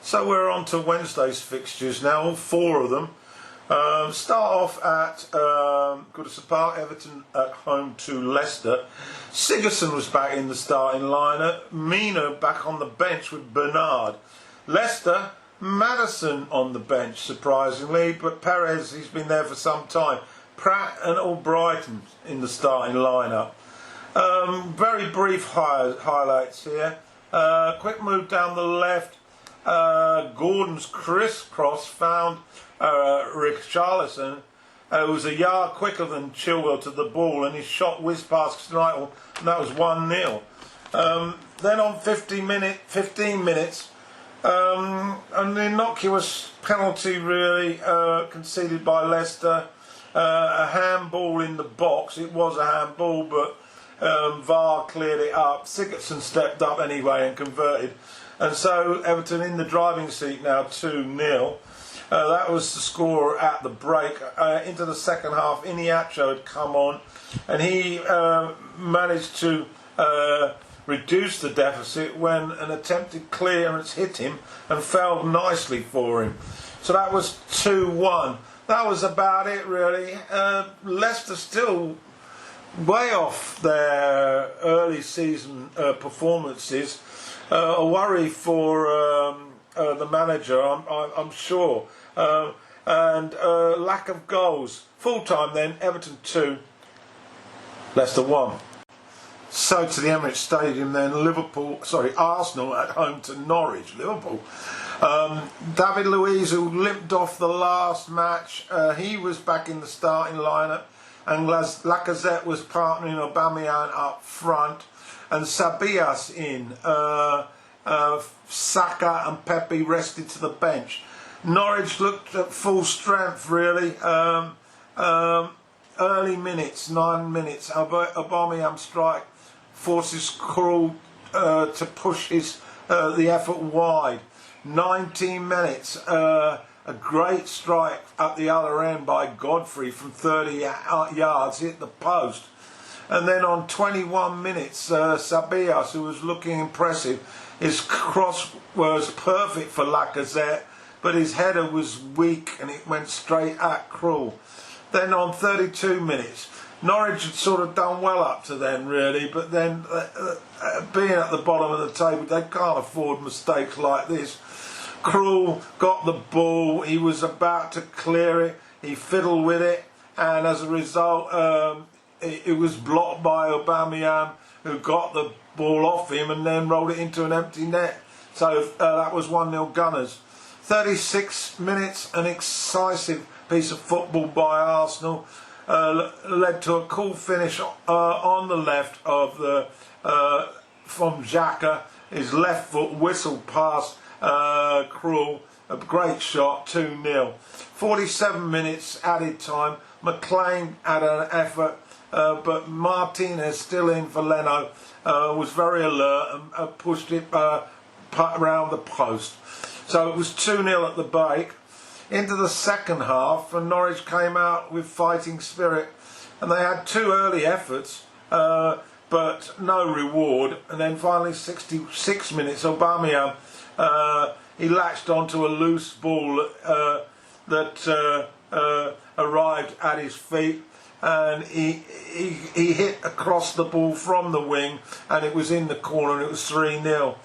So we're on to Wednesday's fixtures now, all four of them. Start off at Goodison Park, Everton at home to Leicester. Sigurdsson was back in the starting lineup. Mina back on the bench with Bernard. Leicester, Maddison on the bench, surprisingly, but Perez, he's been there for some time. Pratt and Albrighton in the starting lineup. Very brief highlights here. Quick move down the left. Gordon's crisscross found Richarlison, who was a yard quicker than Chilwell to the ball, and his shot whizzed past Schmeichel, and that was 1-0. Then on 15 minutes, an innocuous penalty really conceded by Leicester. A handball in the box. It was a handball, but VAR cleared it up. Sigurdsson stepped up anyway and converted. And so Everton in the driving seat now, 2-0. That was the score at the break. Into the second half, Iniacho had come on, and he managed to reduce the deficit when an attempted clearance hit him and fell nicely for him. So that was 2-1. That was about it, really. Leicester still way off their early season performances. A worry for the manager, I'm sure. And lack of goals. Full time then, Everton 2, Leicester 1. So to the Emirates Stadium then, Arsenal at home to Norwich. Liverpool. David Luiz, who limped off the last match, he was back in the starting lineup, and Lacazette was partnering Aubameyang up front, and Sabias in. Saka and Pepe rested to the bench. Norwich looked at full strength really. Early minutes, 9 minutes, Aubameyang strike forces Krul to push the effort wide. 19 minutes, a great strike at the other end by Godfrey from 30 yards, hit the post. And then on 21 minutes, Sabias, who was looking impressive, his cross was perfect for Lacazette, but his header was weak and it went straight at Krul. Then on 32 minutes, Norwich had sort of done well up to then really, but then being at the bottom of the table, they can't afford mistakes like this. Krul got the ball, he was about to clear it, he fiddled with it, and as a result it was blocked by Aubameyang, who got the ball off him and then rolled it into an empty net. So that was 1-0 Gunners. 36 minutes, an incisive piece of football by Arsenal led to a cool finish on the left of from Xhaka. His left foot whistled past Krul. A great shot, 2-0. 47 minutes added time. McLean had an effort, but Martinez, still in for Leno, was very alert and pushed it around the post. So it was 2-0 at the break. Into the second half, and Norwich came out with fighting spirit, and they had two early efforts, but no reward. And then finally, 66 minutes, Aubameyang, he latched onto a loose ball that arrived at his feet, and he hit across the ball from the wing, and it was in the corner, and it was 3-0.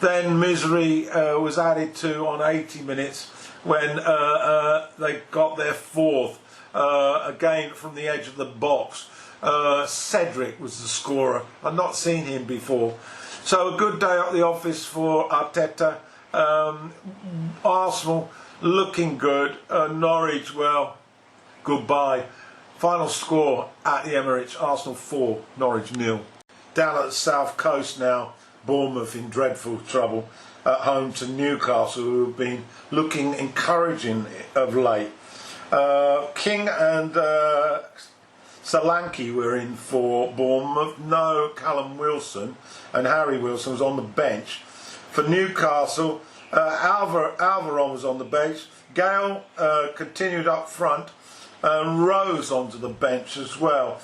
Then misery was added to on 80 minutes when they got their fourth, again from the edge of the box. Cedric was the scorer. I'd not seen him before. So a good day at the office for Arteta. Arsenal looking good. Norwich, well, goodbye. Final score at the Emirates, Arsenal 4, Norwich 0. Down at the south coast now, Bournemouth in dreadful trouble at home to Newcastle, who have been looking encouraging of late. King and Solanke were in for Bournemouth. No Callum Wilson, and Harry Wilson was on the bench. For Newcastle, Alvaron was on the bench. Gale continued up front, and Rose onto the bench as well.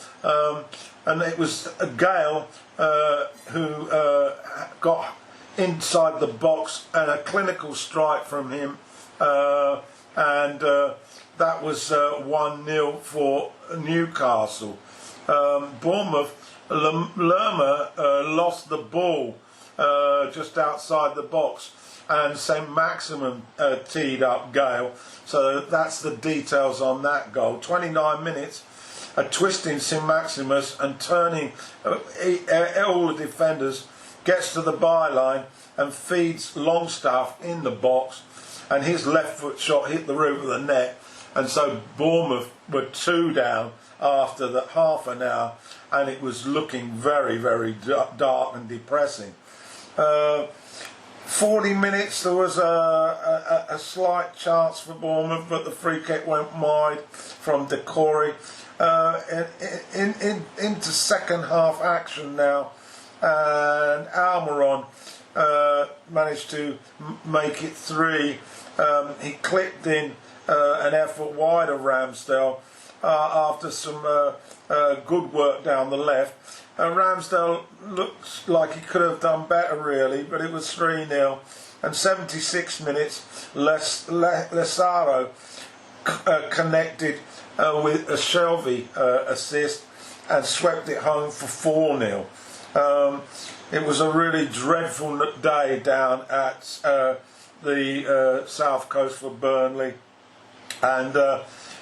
And it was Gale who got inside the box, and a clinical strike from him, and that was 1-0 for Newcastle. Bournemouth, Lerma lost the ball just outside the box, and St Maximin teed up Gale. So that's the details on that goal. 29 minutes, a twisting St Maximus and turning all the defenders, gets to the byline and feeds Longstaff in the box, and his left foot shot hit the roof of the net, and so Bournemouth were 2 down after the half an hour, and it was looking very, very dark and depressing. 40 minutes, there was a slight chance for Bournemouth, but the free kick went wide from Decore. Into second half action now, and Almiron managed to make it 3. He clipped in an effort wide of Ramsdale after some good work down the left. Ramsdale looks like he could have done better really, but it was 3-0. And 76 minutes, Lesaro connected with a Shelby assist and swept it home for 4-0. It was a really dreadful day down at the south coast for Burnley, and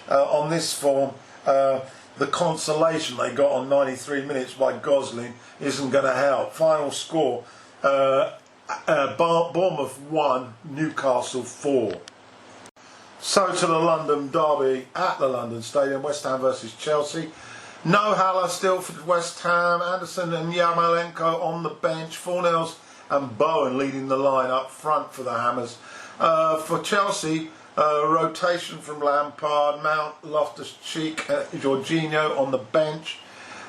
on this form, the consolation they got on 93 minutes by Gosling isn't going to help. Final score, Bournemouth 1, Newcastle 4. So to the London derby at the London Stadium, West Ham versus Chelsea. No Haller still for West Ham, Anderson and Yarmolenko on the bench, Fornells and Bowen leading the line up front for the Hammers. For Chelsea, rotation from Lampard, Mount, Loftus-Cheek, Jorginho on the bench,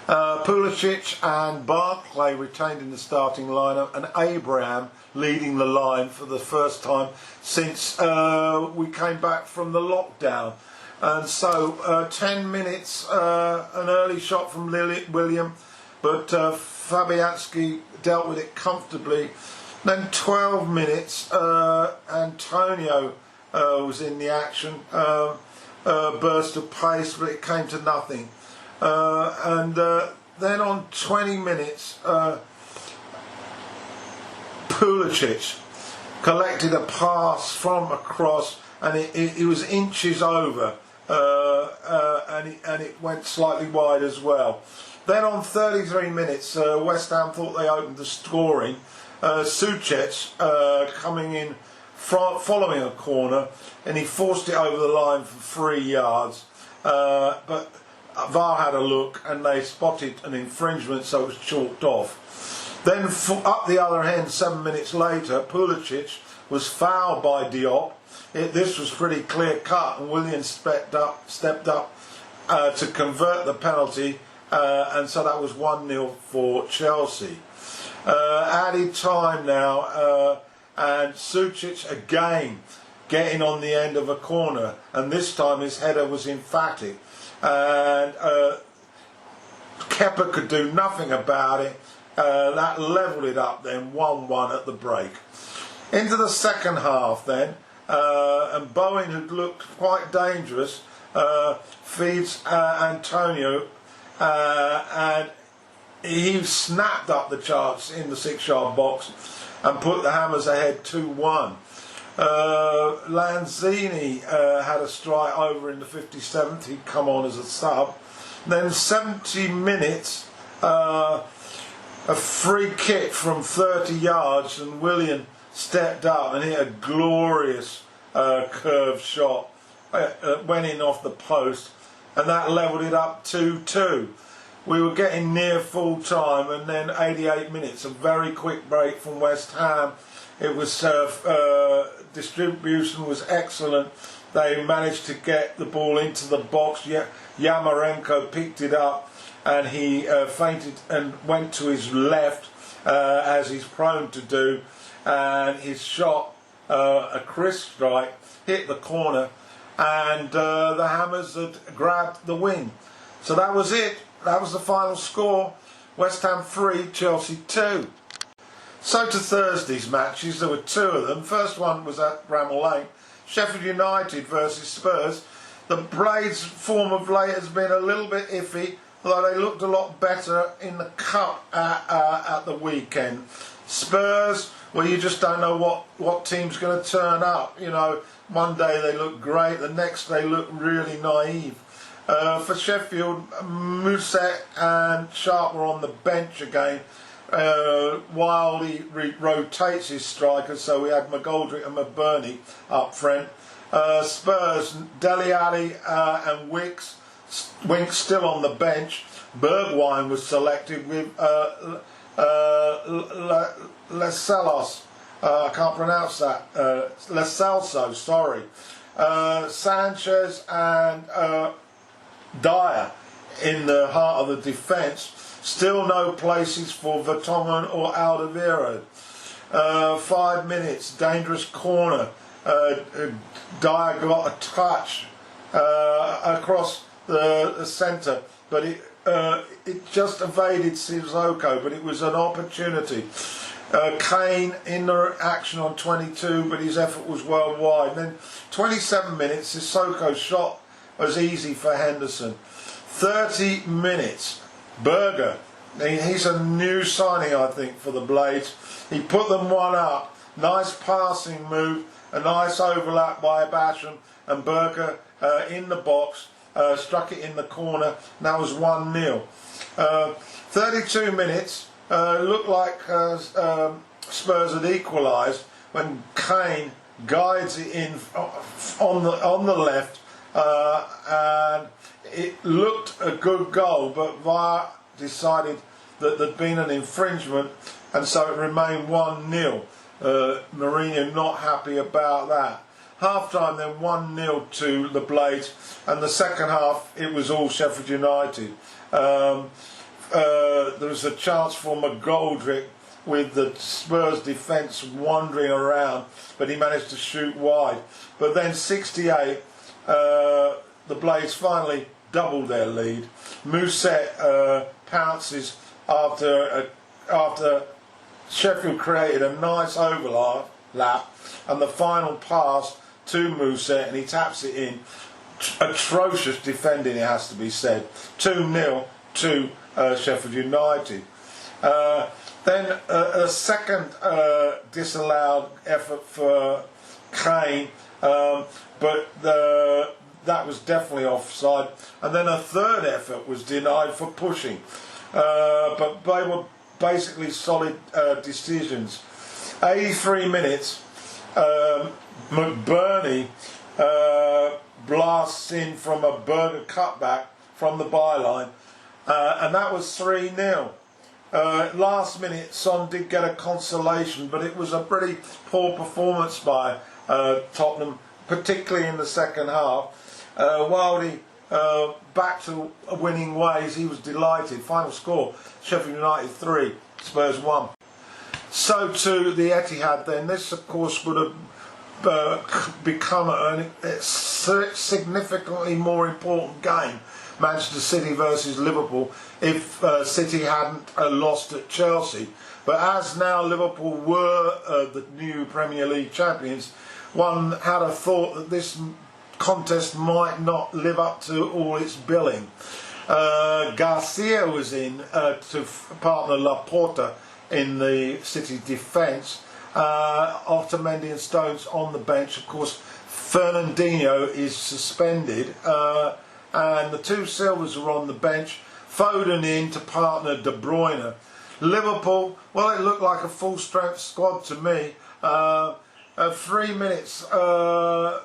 Pulisic and Barclay retained in the starting lineup, and Abraham leading the line for the first time since we came back from the lockdown. And so 10 minutes, an early shot from William, but Fabianski dealt with it comfortably. Then 12 minutes, Antonio was in the action, burst of pace, but it came to nothing. And then on 20 minutes, Pulisic collected a pass from across, and it was inches over, and it went slightly wide as well. Then on 33 minutes, West Ham thought they opened the scoring. Suchek coming in, following a corner, and he forced it over the line for 3 yards, but VAR had a look and they spotted an infringement, so it was chalked off. Then up the other end, 7 minutes later, Pulisic was fouled by Diop. This was pretty clear cut, and Williams stepped up to convert the penalty, and so that was 1-0 for Chelsea. Added time now, and Suchek again getting on the end of a corner, and this time his header was emphatic, and Kepa could do nothing about it. That levelled it up then, 1-1 at the break. Into the second half then, and Bowen, who looked quite dangerous, feeds Antonio, and he snapped up the charts in the 6-yard box and put the Hammers ahead 2-1. Lanzini had a strike over in the 57th, he'd come on as a sub. Then 70 minutes, a free kick from 30 yards, and Willian stepped up and hit a glorious curved shot. Went in off the post, and that levelled it up 2-2. We were getting near full time, and then 88 minutes, a very quick break from West Ham. It was distribution was excellent. They managed to get the ball into the box. Yarmolenko picked it up, and he feinted and went to his left, as he's prone to do, and his shot, a crisp strike, hit the corner, and the Hammers had grabbed the win. So that was it. That was the final score. West Ham 3, Chelsea 2. So to Thursday's matches, there were two of them. First one was at Bramall Lane, Sheffield United versus Spurs. The Blades' form of late has been a little bit iffy, although they looked a lot better in the cup at the weekend. Spurs, well, you just don't know what team's going to turn up. You know, one day they look great, the next they look really naive. For Sheffield, Mousset and Sharp were on the bench again, while he rotates his strikers, so we had McGoldrick and McBurney up front. Spurs, Dele Alli and Winks still on the bench. Bergwijn was selected with Lesalos. I can't pronounce that. Lesalso, sorry. Sanchez and Dyer in the heart of the defence. Still no places for Vertonghen or Alderweireld. 5 minutes, dangerous corner. Dyer got a touch across the centre, but it just evaded Sissoko, but it was an opportunity. Kane in the action on 22, but his effort was well wide. And then 27 minutes, Sissoko's shot was easy for Henderson. 30 minutes, Berger, he's a new signing I think for the Blades. He put them one up, nice passing move, a nice overlap by Basham, and Berger in the box, struck it in the corner, and that was 1-0. 32 minutes, looked like Spurs had equalised when Kane guides it in on the left, and it looked a good goal, but VAR decided that there'd been an infringement, and so it remained 1-0. Mourinho not happy about that. Half time then 1-0 to the Blades, and the second half it was all Sheffield United. There was a chance for McGoldrick with the Spurs defence wandering around, but he managed to shoot wide. But then 68, the Blades finally doubled their lead. Mousset pounces after Sheffield created a nice overlap, and the final pass to Mousset, and he taps it in. Atrocious defending, it has to be said. 2-0 to Sheffield United. Then a second disallowed effort for Kane, but that was definitely offside. And then a third effort was denied for pushing. But they were basically solid decisions. 83 minutes, McBurney blasts in from a Berger cutback from the byline, and that was 3-0. Last minute, Son did get a consolation, but it was a pretty poor performance by Tottenham, particularly in the second half. Wildy back to winning ways, he was delighted. Final score, Sheffield United 3, Spurs 1. So to the Etihad then, this of course would have become a significantly more important game, Manchester City versus Liverpool, if City hadn't lost at Chelsea. But as now Liverpool were the new Premier League champions, one had a thought that this contest might not live up to all its billing. Garcia was in to partner Laporta in the City defence. Otamendi and Stones on the bench. Of course, Fernandinho is suspended, and the two Silvers are on the bench. Foden in to partner De Bruyne. Liverpool, well, it looked like a full-strength squad to me. 3 minutes, a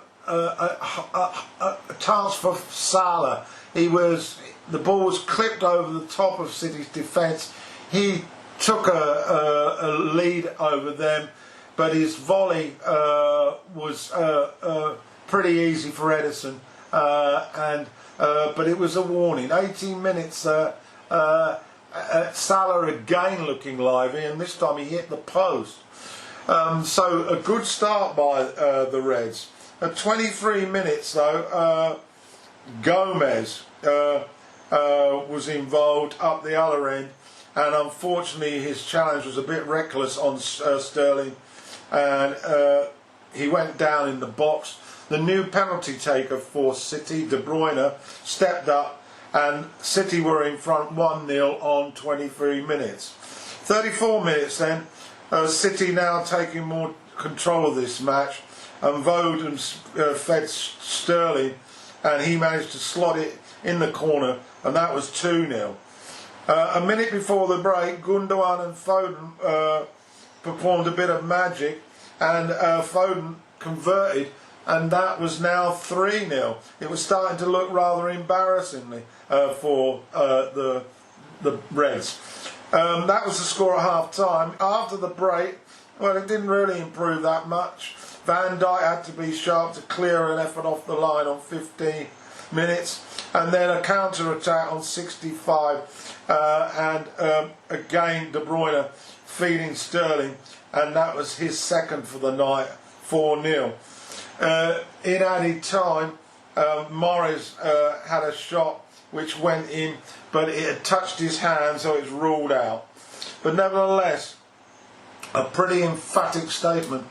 chance for Salah. The ball was clipped over the top of City's defence. He took a lead over them, but his volley was pretty easy for Ederson, but it was a warning. 18 minutes, Salah again looking lively, and this time he hit the post. So a good start by the Reds. At 23 minutes though, Gomez was involved up the other end, and unfortunately his challenge was a bit reckless on Sterling, and he went down in the box. The new penalty taker for City, De Bruyne, stepped up, and City were in front 1-0 on 23 minutes. 34 minutes then, City now taking more control of this match, and Foden fed Sterling, and he managed to slot it in the corner, and that was 2-0. A minute before the break, Gundogan and Foden performed a bit of magic, and Foden converted, and that was now 3-0. It was starting to look rather embarrassingly for the Reds. That was the score at half time. After the break, well, it didn't really improve that much. Van Dijk had to be sharp to clear an effort off the line on 15 minutes, and then a counter attack on 65, and again De Bruyne feeding Sterling, and that was his second for the night, 4-0. In added time, Morris had a shot which went in, but it had touched his hand, so it's ruled out. But nevertheless, a pretty emphatic statement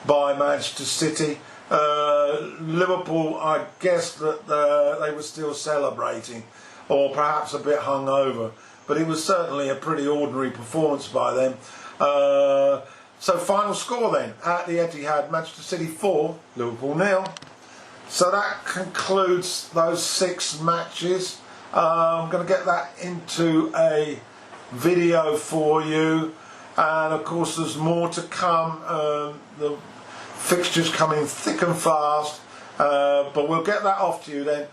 by Manchester City. Liverpool, I guess that they were still celebrating, or perhaps a bit hungover, but it was certainly a pretty ordinary performance by them. So final score then, at the Etihad, Manchester City 4, Liverpool 0. So that concludes those 6 matches. I'm going to get that into a video for you, and of course there's more to come. The fixtures coming thick and fast, but we'll get that off to you then.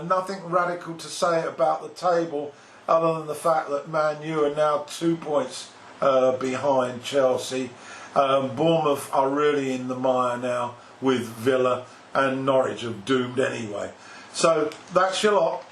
Nothing radical to say about the table other than the fact that Man U are now 2 points behind Chelsea. Bournemouth are really in the mire now with Villa, and Norwich have doomed anyway. So that's your lot.